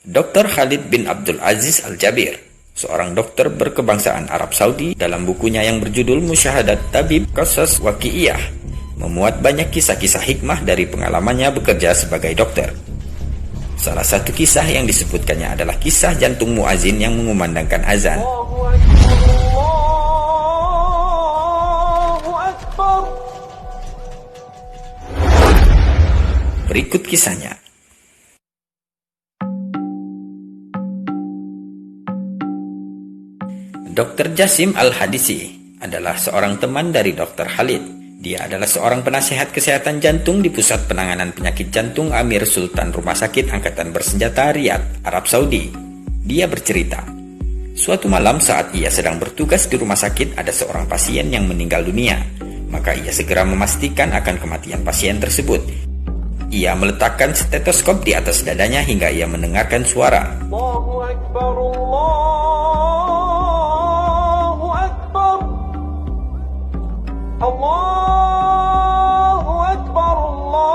Dr. Khalid bin Abdul Aziz Al-Jabir, seorang dokter berkebangsaan Arab Saudi, dalam bukunya yang berjudul Musyahadat Tabib Qasas Waqi'iyah, memuat banyak kisah-kisah hikmah dari pengalamannya bekerja sebagai dokter. Salah satu kisah yang disebutkannya adalah kisah jantung muazin yang mengumandangkan azan. Berikut kisahnya. Dr. Jasim Al-Hadisi adalah seorang teman dari Dr. Khalid. Dia adalah seorang penasehat kesehatan jantung di Pusat Penanganan Penyakit Jantung Amir Sultan Rumah Sakit Angkatan Bersenjata Riyadh, Arab Saudi. Dia bercerita, suatu malam saat ia sedang bertugas di rumah sakit, ada seorang pasien yang meninggal dunia. Maka ia segera memastikan akan kematian pasien tersebut. Ia meletakkan stetoskop di atas dadanya hingga ia mendengarkan suara. Allahu Akbar, Allahu Akbar, Allahu Akbar, Allah.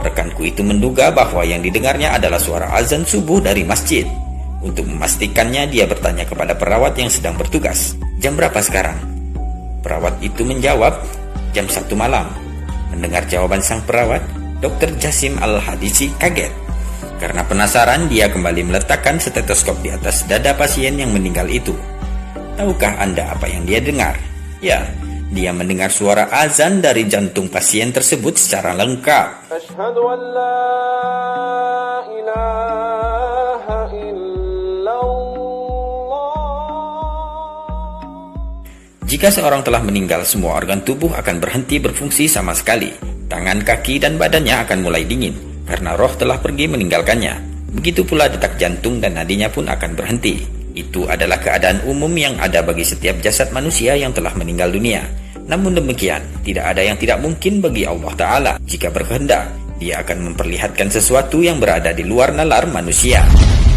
Rekanku itu menduga bahwa yang didengarnya adalah suara azan subuh dari masjid. Untuk memastikannya, dia bertanya kepada perawat yang sedang bertugas, "Jam berapa sekarang?" Perawat itu menjawab, "Jam 1 malam." Mendengar jawaban sang perawat, Dr. Jasim Al-Hadisi kaget. Karena penasaran, dia kembali meletakkan stetoskop di atas dada pasien yang meninggal itu. Tahukah Anda apa yang dia dengar? Ya, dia mendengar suara azan dari jantung pasien tersebut secara lengkap. Asyhadu an la ilaha illallah. Jika seorang telah meninggal, semua organ tubuh akan berhenti berfungsi sama sekali. Tangan, kaki, dan badannya akan mulai dingin, karena roh telah pergi meninggalkannya. Begitu pula detak jantung dan nadinya pun akan berhenti. Itu adalah keadaan umum yang ada bagi setiap jasad manusia yang telah meninggal dunia. Namun demikian, tidak ada yang tidak mungkin bagi Allah Ta'ala. Jika berkehendak, Dia akan memperlihatkan sesuatu yang berada di luar nalar manusia.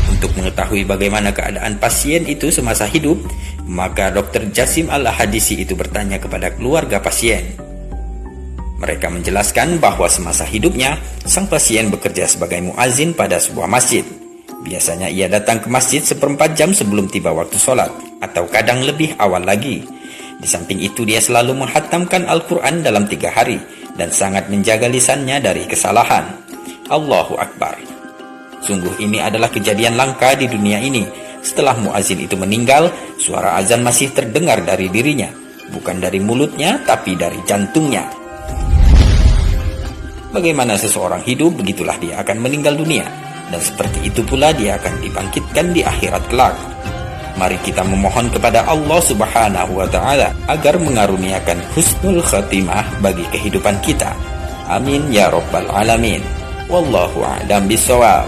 Untuk mengetahui bagaimana keadaan pasien itu semasa hidup, maka Dr. Jasim Al-Hadisi itu bertanya kepada keluarga pasien. Mereka menjelaskan bahwa semasa hidupnya, sang pasien bekerja sebagai muazin pada sebuah masjid. Biasanya ia datang ke masjid 1/4 jam sebelum tiba waktu sholat, atau kadang lebih awal lagi. Di samping itu, dia selalu menghatamkan Al-Quran dalam 3 hari, dan sangat menjaga lisannya dari kesalahan. Allahu Akbar. Sungguh ini adalah kejadian langka di dunia ini. Setelah muazin itu meninggal, suara azan masih terdengar dari dirinya. Bukan dari mulutnya, tapi dari jantungnya. Bagaimana seseorang hidup, begitulah dia akan meninggal dunia. Dan seperti itu pula dia akan dibangkitkan di akhirat kelak. Mari kita memohon kepada Allah Subhanahu wa Ta'ala agar mengaruniakan husnul khatimah bagi kehidupan kita. Amin ya Rabbal Alamin. Wallahu a'lam bishawab.